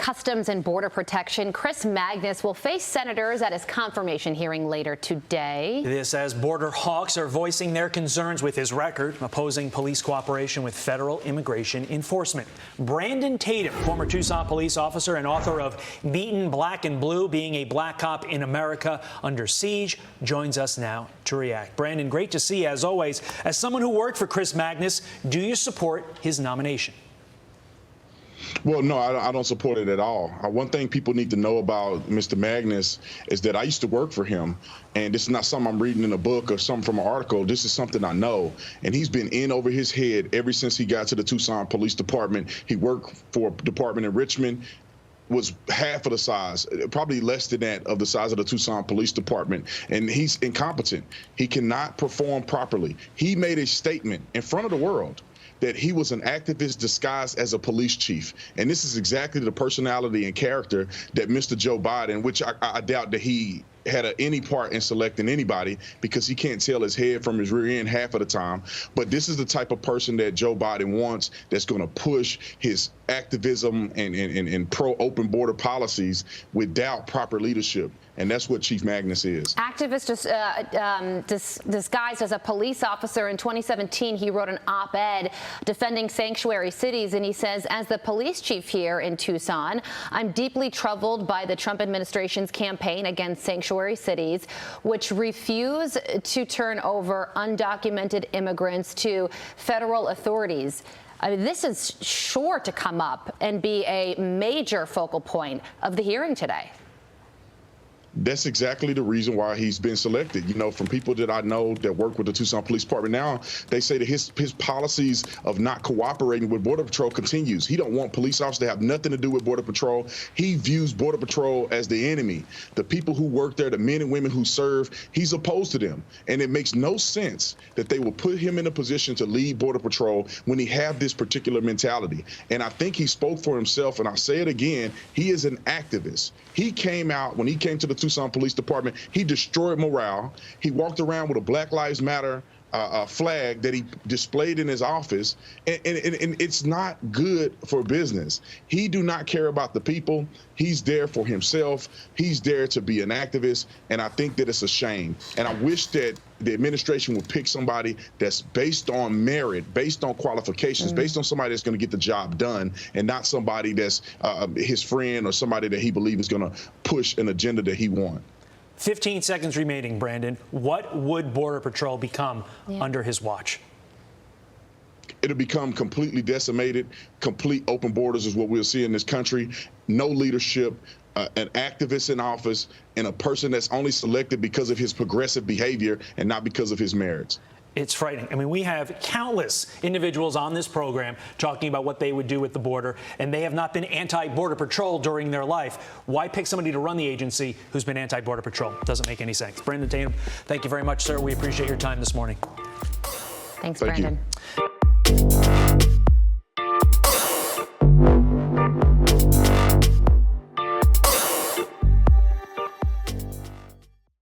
Customs and Border Protection, Chris Magnus, will face senators at his confirmation hearing later today. This as border hawks are voicing their concerns with his record, opposing police cooperation with federal immigration enforcement. Brandon Tatum, former Tucson police officer and author of Beaten Black and Blue, Being a Black Cop in America Under Siege, joins us now to react. Brandon, great to see you as always. As someone who worked for Chris Magnus, do you support his nomination? Well, no, I don't support it at all. One thing people need to know about Mr. Magnus is that I used to work for him, and this is not something I'm reading in a book or something from an article. This is something I know, and he's been in over his head ever since he got to the Tucson Police Department. He worked for a department in Richmond, was half of the size, probably less than that of the size of the Tucson Police Department, and he's incompetent. He cannot perform properly. He made a statement in front of the world that he was an activist disguised as a police chief. And this is exactly the personality and character that Mr. Joe Biden, which I doubt that he had any part in selecting anybody, because he can't tell his head from his rear end half of the time. But this is the type of person that Joe Biden wants, that's going to push his activism and pro-open border policies without proper leadership. And that's what Chief Magnus is. Activist disguised as a police officer. In 2017, he wrote an op-ed defending sanctuary cities, and he says, as the police chief here in Tucson, I'm deeply troubled by the Trump administration's campaign against sanctuary cities, which refuse to turn over undocumented immigrants to federal authorities. I mean, this is sure to come up and be a major focal point of the hearing today. That's exactly the reason why he's been selected. You know, from people that I know that work with the Tucson Police Department now, they say that his policies of not cooperating with Border Patrol continues. He don't want police officers to have nothing to do with Border Patrol. He views Border Patrol as the enemy. The people who work there, the men and women who serve, he's opposed to them. And it makes no sense that they will put him in a position to lead Border Patrol when he have this particular mentality. And I think he spoke for himself, and I'll say it again, he is an activist. He came out, when he came to the Tucson Police Department, he destroyed morale. He walked around with a Black Lives Matter flag that he displayed in his office, and it's not good for business. He do not care about the people. He's there for himself. He's there to be an activist, and I think that it's a shame. And I wish that the administration would pick somebody that's based on merit, based on qualifications, based on somebody that's going to get the job done, and not somebody that's his friend or somebody that he believes is going to push an agenda that he wants. 15 seconds remaining, Brandon. What would Border Patrol become under his watch? It'll become completely decimated. Complete open borders is what we'll see in this country. No leadership, an activist in office, and a person that's only selected because of his progressive behavior and not because of his merits. It's frightening. I mean, we have countless individuals on this program talking about what they would do with the border, and they have not been anti-Border Patrol during their life. Why pick somebody to run the agency who's been anti-Border Patrol? Doesn't make any sense. Brandon Tatum, thank you very much, sir. We appreciate your time this morning. Thanks, Thank Brandon. You.